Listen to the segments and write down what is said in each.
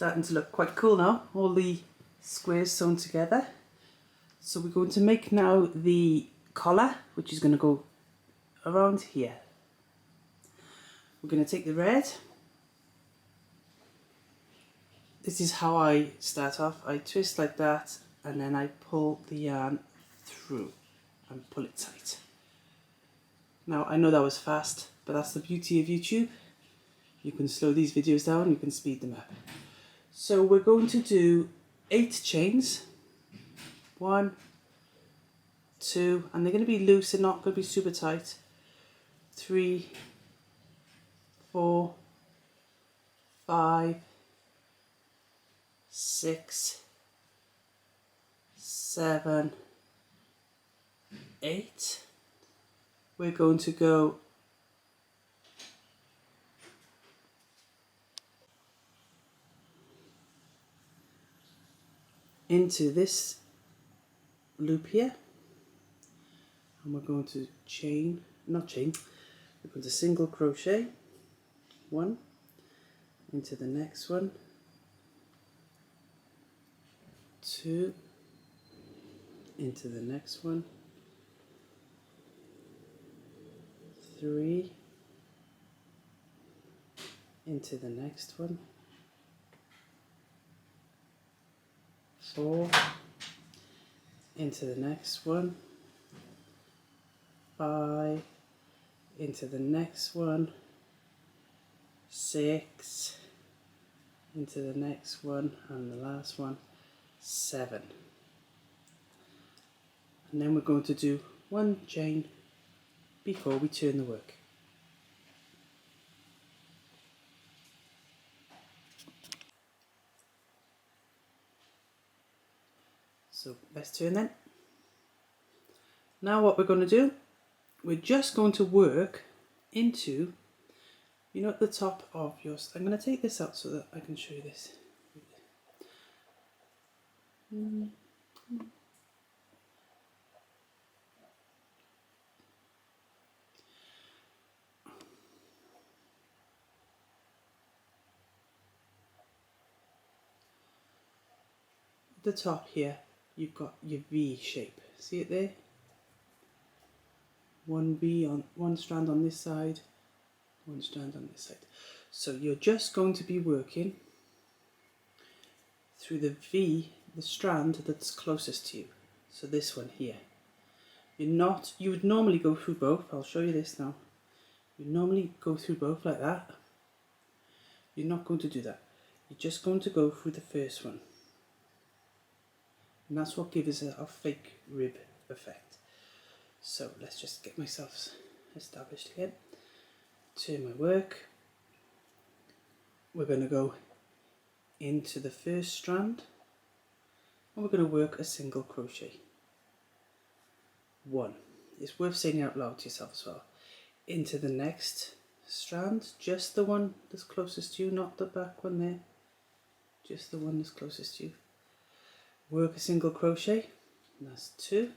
starting to look quite cool now, all the squares sewn together. So we're going to make now the collar, which is going to go around here. We're going to take the red. This is how I start off. I twist like that and then I pull the yarn through and pull it tight. Now I know that was fast, but that's the beauty of YouTube. You can slow these videos down, you can speed them up. So we're going to do 8 chains. 1, 2, and they're going to be loose, they're not going to be super tight. 3, 4, 5, 6, 7, 8. We're going to go into this loop here, and we're going to we're going to single crochet 1 into the next one, 2 into the next one, 3 into the next one, 4 into the next one, 5 into the next one, 6 into the next one, and the last one, 7. And then we're going to do 1 chain before we turn the work. So let's turn then. Now what we're going to do, we're just going to work into, you know, at the top of your, I'm going to take this out so that I can show you this. The top here, you've got your V shape. See it there? One V on one strand on this side, one strand on this side. So you're just going to be working through the V, the strand that's closest to you. So this one here. You would normally go through both. I'll show you this now. You normally go through both like that. You're not going to do that. You're just going to go through the first one. And that's what gives us a fake rib effect. So let's just get myself established again. Turn my work. We're going to go into the first strand and we're going to work a single crochet. 1. It's worth saying out loud to yourself as well. Into the next strand, just the one that's closest to you, not the back one there, just the one that's closest to you. Work a single crochet, and that's 2,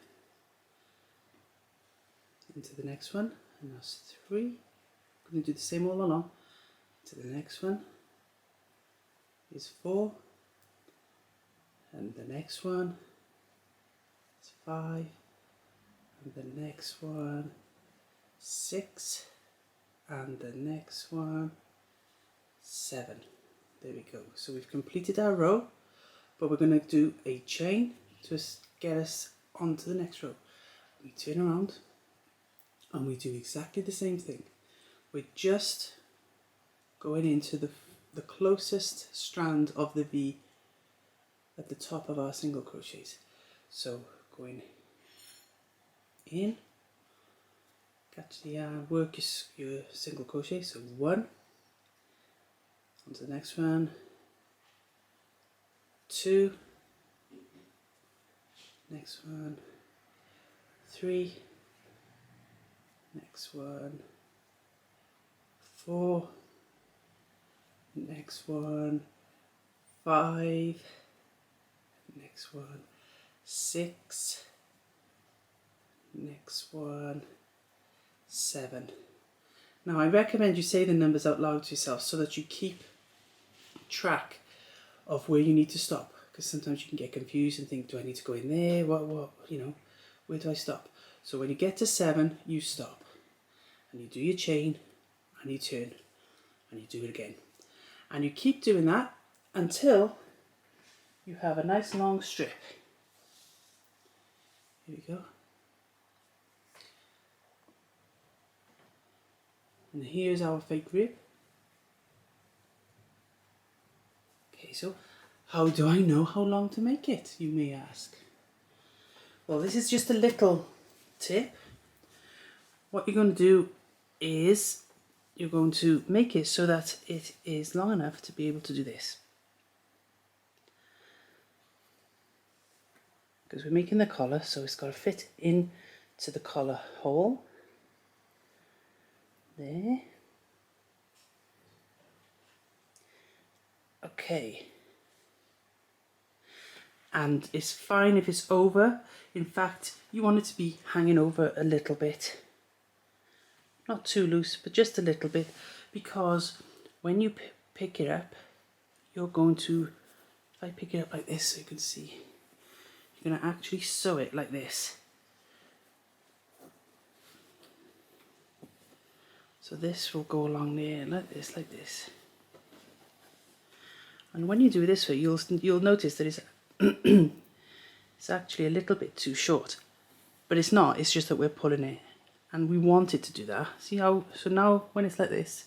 into the next one, and that's 3. I'm going to do the same all along. To the next one is 4, and the next one is 5, and the next one 6, and the next one 7. There we go. So we've completed our row. But we're going to do a chain to get us onto the next row. We turn around and we do exactly the same thing. We're just going into the closest strand of the V at the top of our single crochets. So going in, catch the yarn, work your single crochet. So 1, onto the next one, 2, next one, 3, next one, 4, next one, 5, next one, 6, next one, 7. Now I recommend you say the numbers out loud to yourself so that you keep track of where you need to stop, because sometimes you can get confused and think, do I need to go in there? What, you know, where do I stop? So when you get to 7, you stop and you do your chain and you turn and you do it again. And you keep doing that until you have a nice long strip. Here we go. And here's our fake rib. Okay, so how do I know how long to make it, you may ask? Well, this is just a little tip. What you're going to do is you're going to make it so that it is long enough to be able to do this. Because we're making the collar, so it's got to fit in to the collar hole. There. Okay. And it's fine if it's over. In fact, you want it to be hanging over a little bit. Not too loose, but just a little bit. Because when you pick it up, you're going to, if I pick it up like this so you can see, you're going to actually sew it like this. So this will go along there like this, like this. And when you do it this way, you'll notice that it's it's actually a little bit too short. But it's not, it's just that we're pulling it. And we want it to do that. See how, so now when it's like this,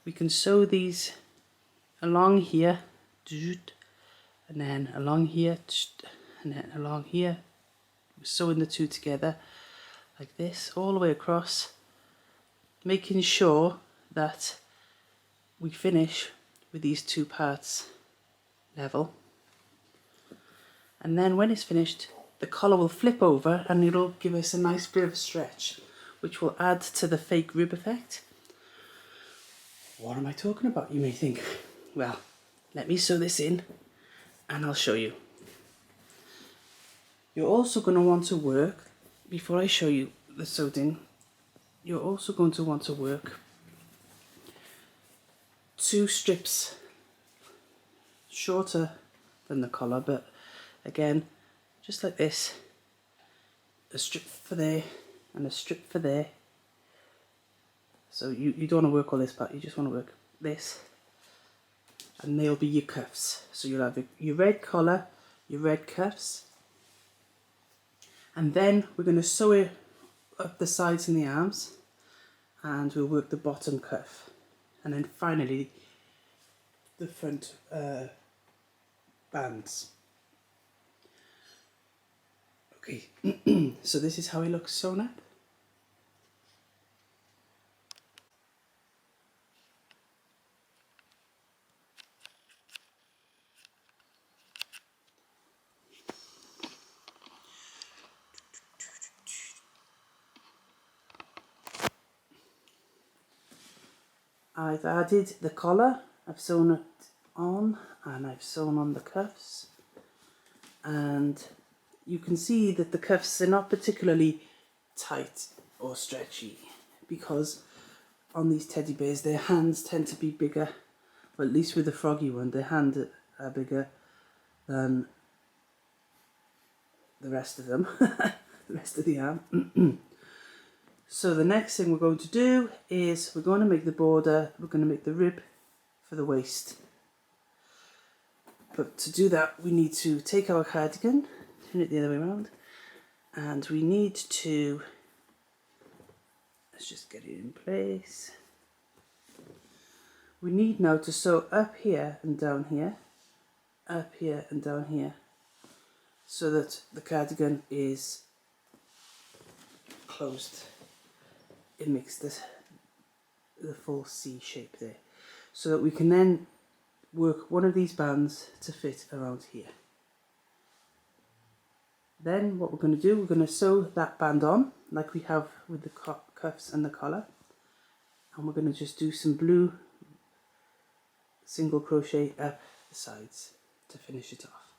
we can sew these along here, and then along here, and then along here. We're sewing the two together like this, all the way across, making sure that we finish with these two parts level. And then when it's finished, the collar will flip over and it'll give us a nice bit of a stretch, which will add to the fake rib effect. What am I talking about, you may think? Well, let me sew this in and I'll show you. You're also going to want to work, before I show you the sewed in, you're also going to want to work 2 strips shorter than the collar, but again, just like this, a strip for there and a strip for there. So you don't want to work all this part, you just want to work this, and they'll be your cuffs. So you'll have your red collar, your red cuffs, and then we're going to sew it up the sides and the arms, and we'll work the bottom cuff, and then finally the front bands. Okay, so this is how it looks sewn up. I've added the collar, I've sewn it on, and I've sewn on the cuffs, and you can see that the cuffs are not particularly tight or stretchy, because on these teddy bears their hands tend to be bigger, or at least with the froggy one their hands are bigger than the rest of them, the rest of the arm. So the next thing we're going to do is we're going to make the border, we're going to make the rib for the waist. But to do that we need to take our cardigan, turn it the other way around, and we need to, let's just get it in place. We need now to sew up here and down here, up here and down here, so that the cardigan is closed. It makes the full C shape there, so that we can then work one of these bands to fit around here. Then what we're going to do, we're going to sew that band on like we have with the cuffs and the collar, and we're going to just do some blue single crochet up the sides to finish it off.